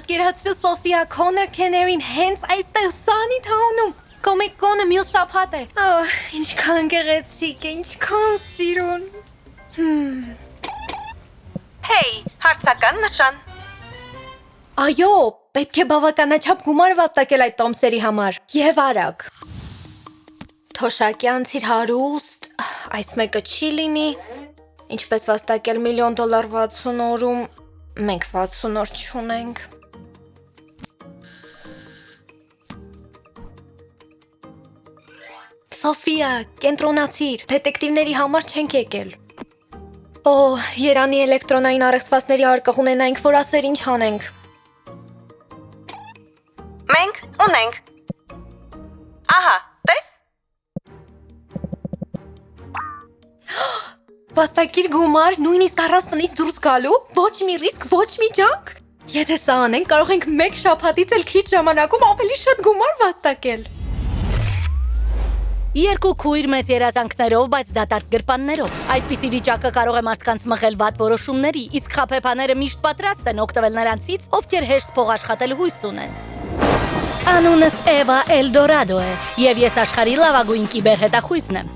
պատկերացրու Սոֆիա Քոնոր Քեներին հենց այստեղ սանի թողնում։ Կոմիկկոնը մյուս շաբաթ է։ Ինչքան գեղեցիկ է, ինչքան սիրուն։ Հեյ, հարցական նշան։ Այո, պետք է բավականաչափ գումար վաստակել այդ տոմսերի համար։ Եվ արագ։ Թոշակի անցիր հարուստ, այս մեկը չի լինի։ Ինչպես վաստակել $1 000 000 60 օրում, մենք 60 օր չունենք։ Սոֆիա, կենտրոնացիր, դետեկտիվների համար չենք եկել։ Երանի էլեկտրոնային առեղծվածների արկղ ունենայինք, որ ասեր ինչ անենք։ Մենք ունենք։ Ահա, տես։ Վաստակիր գումար, նույնիսկ առանց տնից դուրս գալու, ոչ մի ռիսկ, ոչ մի ջանք։ Եթե սա անենք, կարող ենք մեկ շաբաթից էլ քիչ ժամանակում ավելի շատ գումար վաստակել։ Երկու քույր մեծ երազանքներով, բայց դատարկ գրպաններով։ Այդպիսի վիճակը կարող է մարդկանց մղել վատ որոշումների, իսկ խաբեբաները միշտ պատրաստ են օգտվել նրանցից, ովքեր հեշտ փող աշխատել հույս ունեն։ Անունս Էվա Էլդորադո է, եւ ես աշխարհի լավագույն կիբերհետախույզն եմ։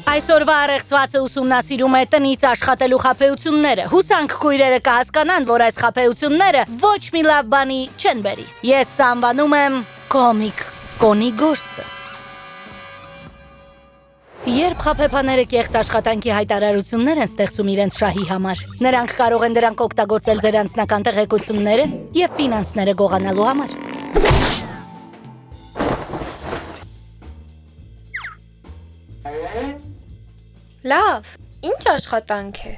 Այսօրվա առեղծվածը ուսումնասիրում է տնից աշխատելու խաբեությունները։ Հուսանք քույրերը կհասկանան, որ այս խաբեությունները ոչ մի լավ բանի չեն բերի։ Ես սա անվանում եմ կոմիկ կոնի գործը։ Երբ խաբեբաները կեղծ աշխատանքի հայտարարություններ են ստեղծում իրենց շահի համար, նրանք կարող են դրանք օգտագործել ձեր անձնական տեղեկությունները եւ ֆինանսները գողանալու համար։ Լավ, ինչ աշխատանք է։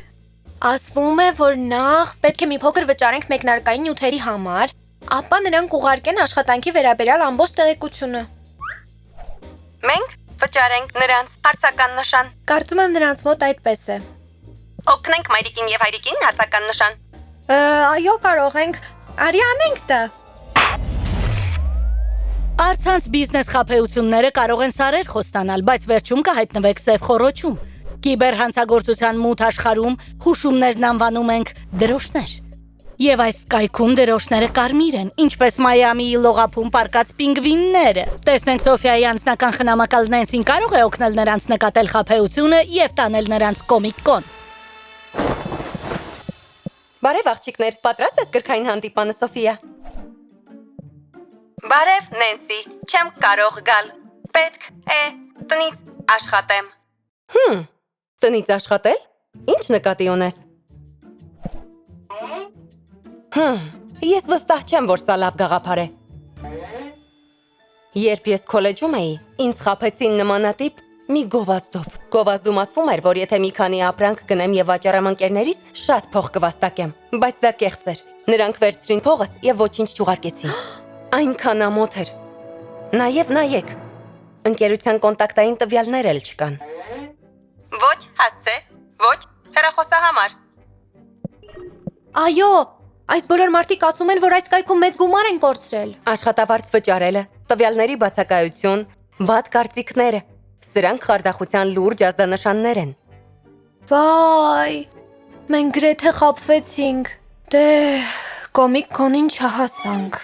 Ասվում է, որ նախ պետք է մի փոքր վճարենք մեկնարկային նյութերի համար, ապա նրանք ուղարկեն աշխատանքի վերաբերյալ ամբողջ տեղեկությունը։ Մենք վճարենք նրանց հարցական նշան։ Կարծում եմ նրանց մոտ այդպես է։ Օգնենք մայրիկին եւ հայրիկին հարցական նշան։ Այո, կարող ենք։ Արի անենք դա։ Առցանց բիզնես խաբեությունները կարող են սարեր խոստանալ, բայց վերջում կհայտնվեք սև խոռոչում։ Կիբերհանցագործության մութ աշխարհում հուշումներն անվանում ենք դրոշներ։ Եվ այս կայքում դրոշները կարմիր են, ինչպես Մայամիի լողափում պարկած պինգվինները։ Տեսնենք Սոֆիայի անձնական խնամակալ Նենսին կարող է օգնել նրանց նկատել խաբեությունը եւ տանել նրանց կոմիկ-կոն։ Բարև աղջիկներ, պատրաստ ես գրքային հանդիպանը, Սոֆիա։ Բարև, Նենսի, չեմ կարող գալ։ Պետք է տնից աշխատեմ։ Տնից աշխատել? Ինչ նկատի ունես։ Ես վստահ չեմ, որ սա լավ գաղափար է։ Երբ ես քոլեջում էի, ինձ խաբեցին նմանատիպ մի գովազդով։ Գովազդում ասվում էր, որ եթե մի քանի ապրանք գնեմ եւ վաճառեմ ընկերներիս, շատ փող կվաստակեմ, բայց դա կեղծ էր։ Նրանք վերցրին փողս եւ ոչինչ չուղարկեցին։ Այնքան ամոթ էր։ Նաեւ նայեք։ Ընկերության կոնտակտային տվյալներ էլ չկան։ Ոչ հասցե, ոչ հեռախոսահամար։ Այո, այս բոլոր մարդիկ ասում են, որ այս կայքում մեծ գումար են կորցրել։ Աշխատավարձ վճարելը, տվյալների բացակայություն, վատ կարծիքները, սրանք խարդախության լուրջ ազդանշաններ են։ Վայ, մենք գրեթե խաբվեցինք։ Դե, կոմիկ-կոնին չհասանք։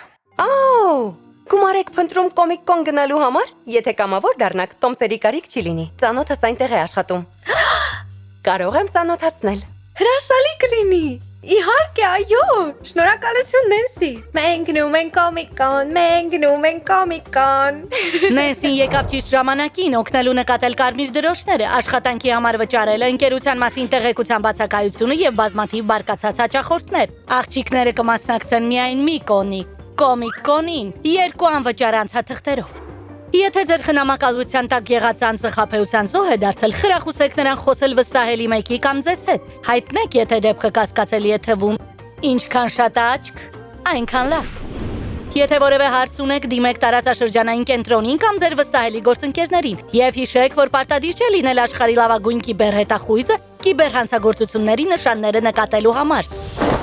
Գումար եք փնտրում կոմիկ-կոն գնալու համար։ Եթե կամավոր դառնաք, տոմսերի կարիք չի լինի։ Ծանոթս այնտեղ է աշխատում։ Կարող եմ ծանոթացնել։ Հրաշալի կլինի։ Իհարկե, այո։ Շնորհակալություն, Նենսի։ Մենք գնում ենք կոմիկ-կոն, մենք գնում ենք կոմիկ-կոն։ Նենսին եկավ ճիշտ ժամանակին օգնելու նկատել կարմիր դրոշները, աշխատանքի համար վճարելը, ընկերության մասին տեղեկության բացակայությունը եւ բազմաթիվ բարկացած հաճախորդներ։ Աղջիկները կմասնակցեն միայն մի կոնի, կոմիկ-կոնին, 2 անվճար անցաթղթերով։ Եթե ձեր խնամակալության տակ եղած անձը խաբեության զոհ է դարձել, խրախուսեք նրան խոսել վստահելի մեկի կամ ձեզ հետ։ Հայտնեք, եթե դեպքը կասկածելի է թվում, ինչքան շատ աչք, այնքան լավ։ Եթե որևէ հարց ունեք, դիմեք տարածաշրջանային կենտրոնին կամ ձեր վստահելի գործընկերներին եւ հիշեք, որ պարտադիր չէ լինել աշխարհի լավագույն կիբերհետախույզը կիբերհանցագործությունների նշանները նկատելու համար։